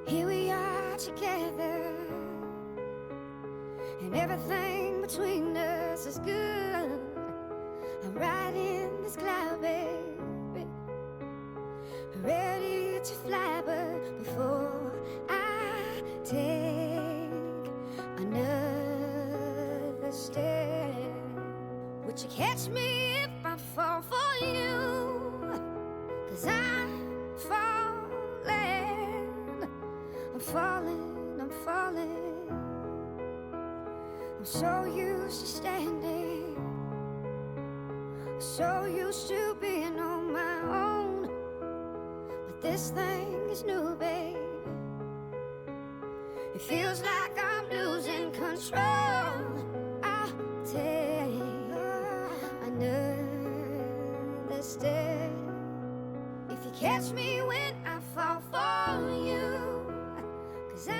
Here we are together, and everything between us is good. I'm riding this cloud, baby, ready to fly, but before I take another step, would you catch me if I fall for you? 'Cause I'm falling, I'm falling, I'm falling. I'm so used to standing, so used to being on my own, but this thing is new, baby. It feels like I'm losing control. I'll take another step if you catch me when I fall for you, 'cause I